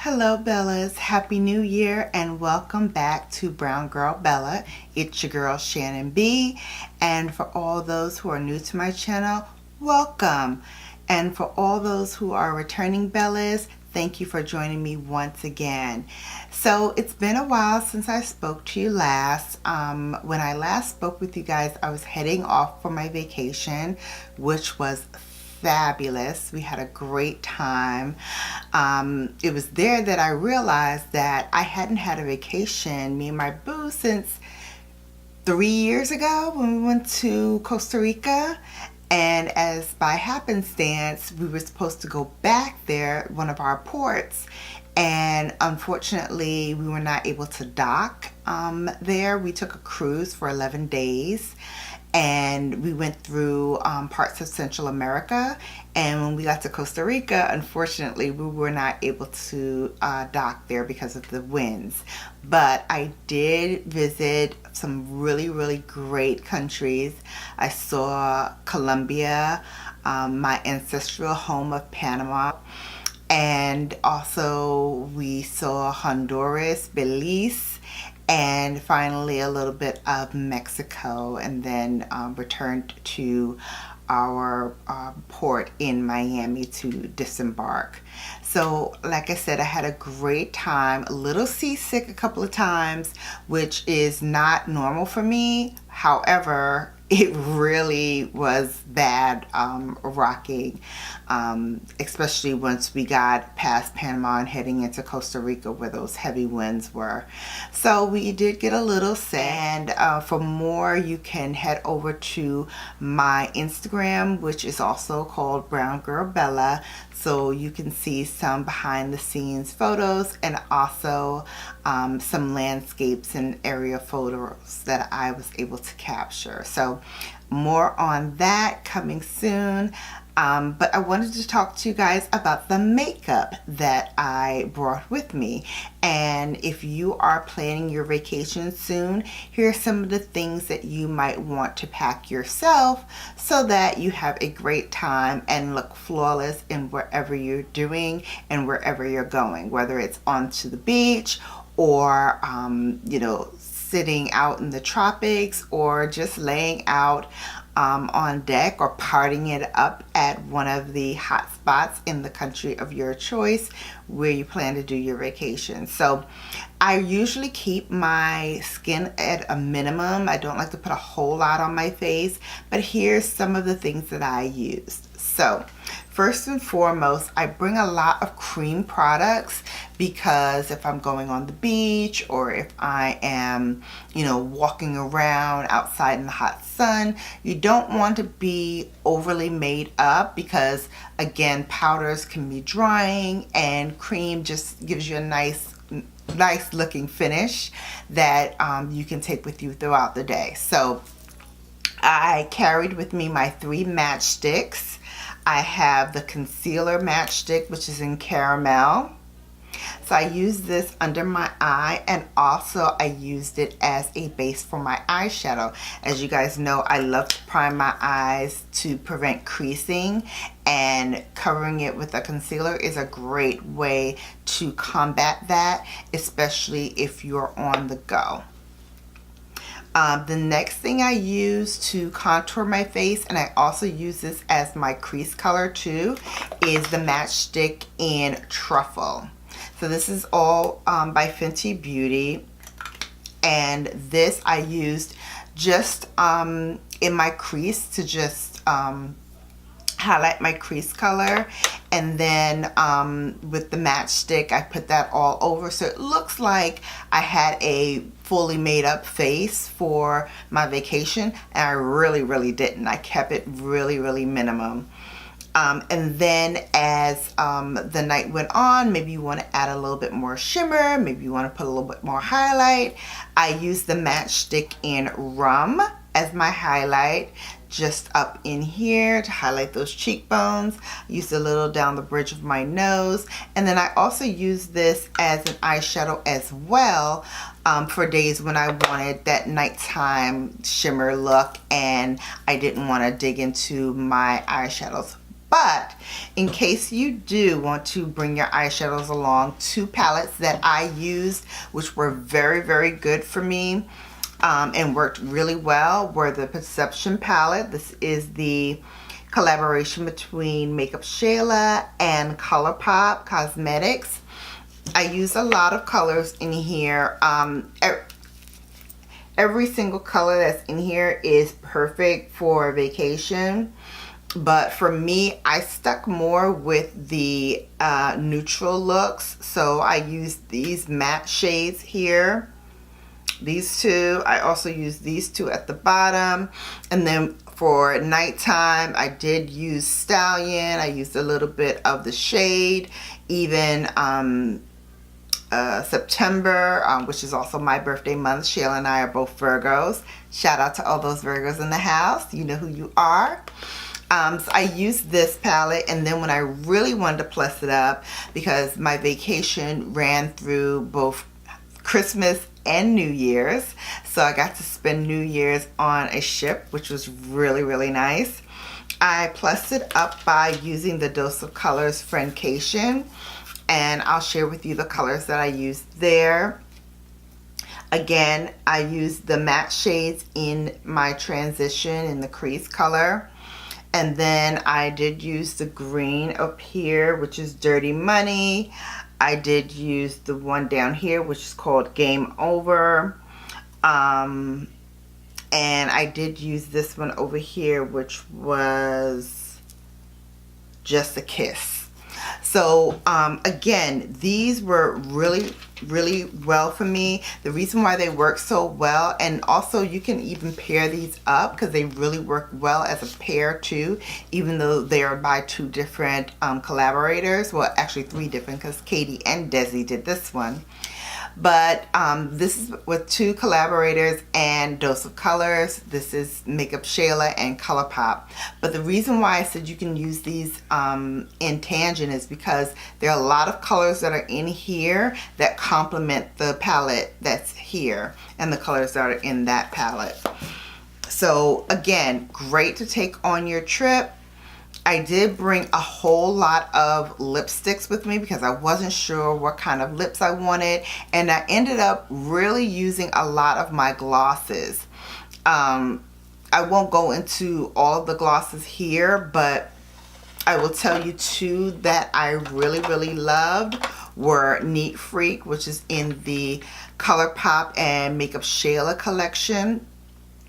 Hello Bellas, Happy New Year and welcome back to Brown Girl Bella. It's your girl Shannon B, and for all those who are new to my channel, welcome. And for all those who are returning Bellas, thank you for joining me once again. So it's been a while since I spoke to you last. When I last spoke with you guys, I was heading off for my vacation, which was fabulous. We had a great time. It was there that I realized that I hadn't had a vacation, me and my boo, since 3 years ago when we went to Costa Rica. And as by happenstance, we were supposed to go back there, one of our ports, and unfortunately we were not able to dock there. We took a cruise for 11 days and we went through parts of Central America, and when we got to Costa Rica, unfortunately we were not able to dock there because of the winds. But I did visit some really great countries. I saw Colombia, my ancestral home of Panama, and also we saw Honduras, Belize, and finally a little bit of Mexico, and then returned to our port in Miami to disembark. So like I said, I had a great time, a little seasick a couple of times, which is not normal for me. However, it really was bad rocking, especially once we got past Panama and heading into Costa Rica where those heavy winds were. So we did get a little sad. For more, you can head over to my Instagram, which is also called Brown Girl Bella, so you can see some behind the scenes photos and also some landscapes and area photos that I was able to capture. So more on that coming soon. But I wanted to talk to you guys about the makeup that I brought with me. And if you are planning your vacation soon, here are some of the things that you might want to pack yourself so that you have a great time and look flawless in wherever you're doing and wherever you're going, whether it's onto the beach or you know, sitting out in the tropics, or just laying out on deck, or partying it up at one of the hot spots in the country of your choice where you plan to do your vacation. So I usually keep my skin at a minimum. I don't like to put a whole lot on my face, but here's some of the things that I used. So first and foremost, I bring a lot of cream products because if I'm going on the beach, or if I am, you know, walking around outside in the hot sun, you don't want to be overly made up because, again, powders can be drying and cream just gives you a nice looking finish that you can take with you throughout the day. So I carried with me my 3 matchsticks. I have the concealer matchstick, which is in caramel. So I used this under my eye, and also I used it as a base for my eyeshadow. As you guys know, I love to prime my eyes to prevent creasing, and covering it with a concealer is a great way to combat that, especially if you're on the go. The next thing I use to contour my face, and I also use this as my crease color too, is the matchstick in Truffle. So this is all by Fenty Beauty, and this I used just in my crease to just highlight my crease color, and then with the matchstick I put that all over, so it looks like I had a fully made up face for my vacation, and I really didn't. I kept it really minimum. And then as the night went on, maybe you want to add a little bit more shimmer, maybe you want to put a little bit more highlight. I used the matchstick in Rum as my highlight, just up in here to highlight those cheekbones. I used a little down the bridge of my nose, and then I also used this as an eyeshadow as well for days when I wanted that nighttime shimmer look and I didn't want to dig into my eyeshadows. But in case you do want to bring your eyeshadows along, 2 palettes that I used, which were very, very good for me and worked really well, were the Perception palette. This is the collaboration between Makeup Shayla and Colourpop Cosmetics. I use a lot of colors in here. Every single color that's in here is perfect for vacation. But for me, I stuck more with the neutral looks. So I used these matte shades here. These 2. I also used these 2 at the bottom. And then for nighttime, I did use Stallion. I used a little bit of the shade. Even September, which is also my birthday month. Shayla and I are both Virgos. Shout out to all those Virgos in the house. You know who you are. So I used this palette, and then when I really wanted to plus it up, because my vacation ran through both Christmas and New Year's, so I got to spend New Year's on a ship, which was really, really nice. I plussed it up by using the Dose of Colors Friendcation, and I'll share with you the colors that I used there. Again, I used the matte shades in my transition in the crease color. And then I did use the green up here, which is Dirty Money. I did use the one down here, which is called Game Over. And I did use this one over here, which was Just a Kiss. So again, these were really, really well for me. The reason why they work so well, and also you can even pair these up because they really work well as a pair too, even though they are by 2 different collaborators. Well, actually 3 different, because Katie and Desi did this one. But this is with 2 collaborators and Dose of Colors. This is Makeup Shayla and Colourpop. But the reason why I said you can use these in tangent is because there are a lot of colors that are in here that complement the palette that's here and the colors that are in that palette. So again, great to take on your trip. I did bring a whole lot of lipsticks with me because I wasn't sure what kind of lips I wanted, and I ended up really using a lot of my glosses. I won't go into all of the glosses here, but I will tell you 2 that I really, really loved were Neat Freak, which is in the Colourpop and Makeup Shayla collection.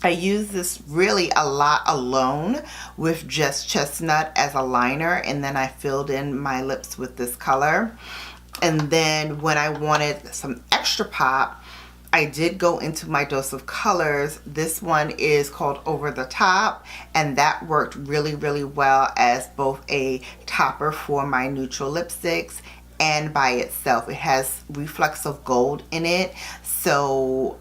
I use this really a lot alone with just Chesnut as a liner, and then I filled in my lips with this color. And then when I wanted some extra pop, I did go into my Dose of Colors. This one is called Over the Top, and that worked really, really well as both a topper for my neutral lipsticks and by itself. It has reflects of gold in it, so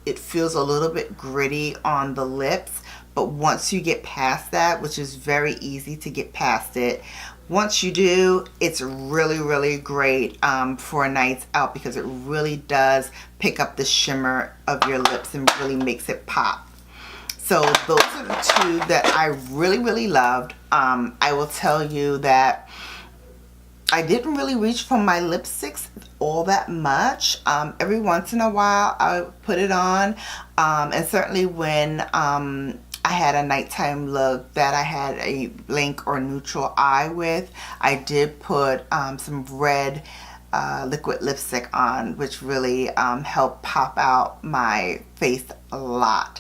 it feels a little bit gritty on the lips, but once you get past that, which is very easy to get past it, once you do, it's really, really great for nights out because it really does pick up the shimmer of your lips and really makes it pop. So those are the 2 that I really, really loved. I will tell you that I didn't really reach for my lipsticks all that much. Every once in a while I put it on, and certainly when I had a nighttime look that I had a blank or neutral eye with, I did put some red liquid lipstick on, which really helped pop out my face a lot.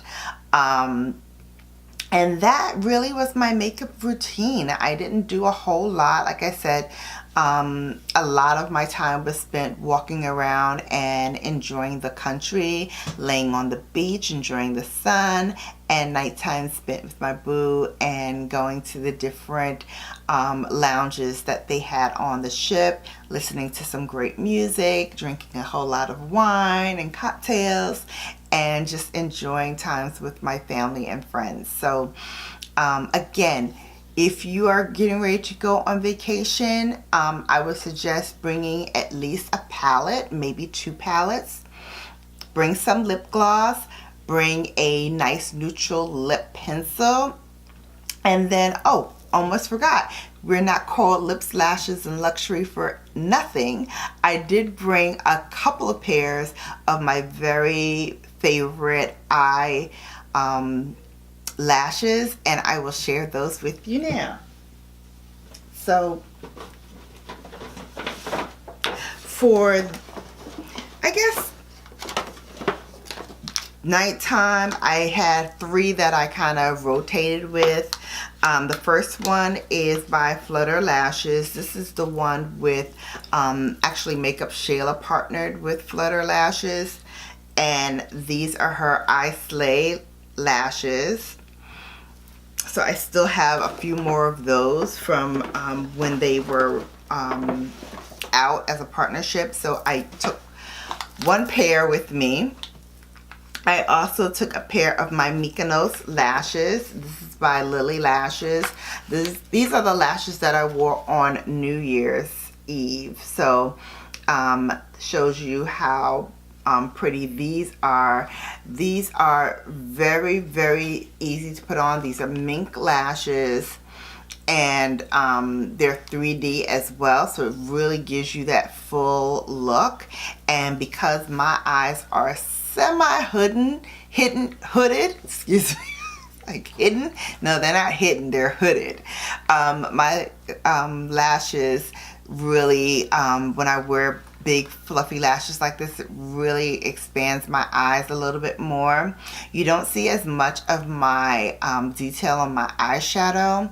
And that really was my makeup routine. I didn't do a whole lot. Like I said, a lot of my time was spent walking around and enjoying the country, laying on the beach, enjoying the sun, and nighttime spent with my boo and going to the different lounges that they had on the ship, listening to some great music, drinking a whole lot of wine and cocktails, and just enjoying times with my family and friends. So again, if you are getting ready to go on vacation, I would suggest bringing at least a palette, maybe 2 palettes. Bring some lip gloss, bring a nice neutral lip pencil, and then, oh, almost forgot. We're not called lips, lashes, and luxury for nothing. I did bring a couple of pairs of my very favorite eye lashes, and I will share those with you now. So for, I guess, nighttime, I had 3 that I kind of rotated with. The first one is by Flutter Lashes. This is the one with, actually Makeup Shayla partnered with Flutter Lashes. And these are her iSlay lashes. So I still have a few more of those from when they were out as a partnership. So I took 1 pair with me. I also took a pair of my Mykonos lashes. This is by Lilly Lashes. These are the lashes that I wore on New Year's Eve. So shows you how pretty these are. These are very, very easy to put on. These are mink lashes, and they're 3D as well, so it really gives you that full look. And because my eyes are hooded, excuse me, like hidden, no, they're not hidden, they're hooded. My lashes really, when I wear big fluffy lashes like this, it really expands my eyes a little bit more. You don't see as much of my detail on my eyeshadow,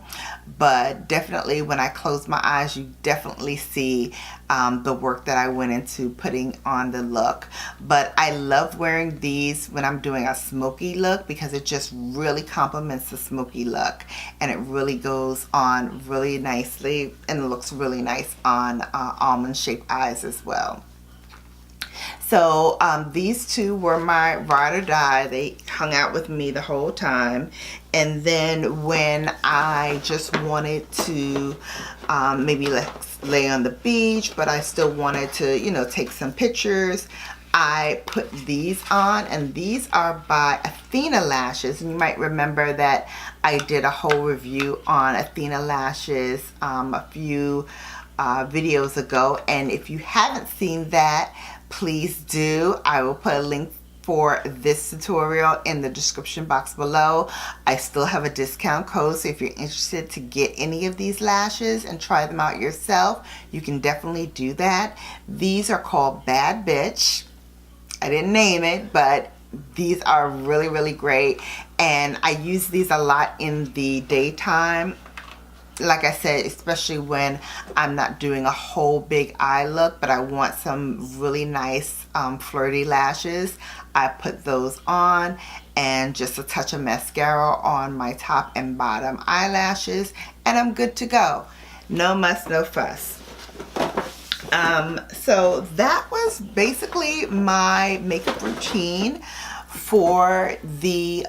but definitely when I close my eyes, you definitely see the work that I went into putting on the look. But I love wearing these when I'm doing a smoky look because it just really complements the smoky look, and it really goes on really nicely and looks really nice on almond shaped eyes as well. So these 2 were my ride or die. They hung out with me the whole time. And then when I just wanted to maybe lay on the beach, but I still wanted to, you know, take some pictures, I put these on. And these are by Athena Lashes. And you might remember that I did a whole review on Athena Lashes a few videos ago. And if you haven't seen that, please do. I will put a link for this tutorial in the description box below. I still have a discount code, so if you're interested to get any of these lashes and try them out yourself, you can definitely do that. These are called Bad Bitch. I didn't name it, but these are really, really great, and I use these a lot in the daytime. Like I said, especially when I'm not doing a whole big eye look, but I want some really nice flirty lashes, I put those on, and just a touch of mascara on my top and bottom eyelashes, and I'm good to go. No muss, no fuss. So that was basically my makeup routine for the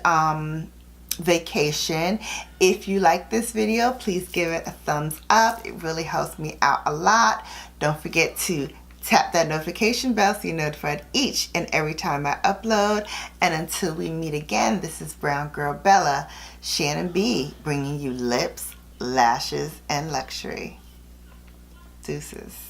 vacation. If you like this video, please give it a thumbs up. It really helps me out a lot. Don't forget to tap that notification bell so you're notified each and every time I upload. And until we meet again, this is Brown Girl Bella, Shannon B, bringing you lips, lashes, and luxury. Deuces.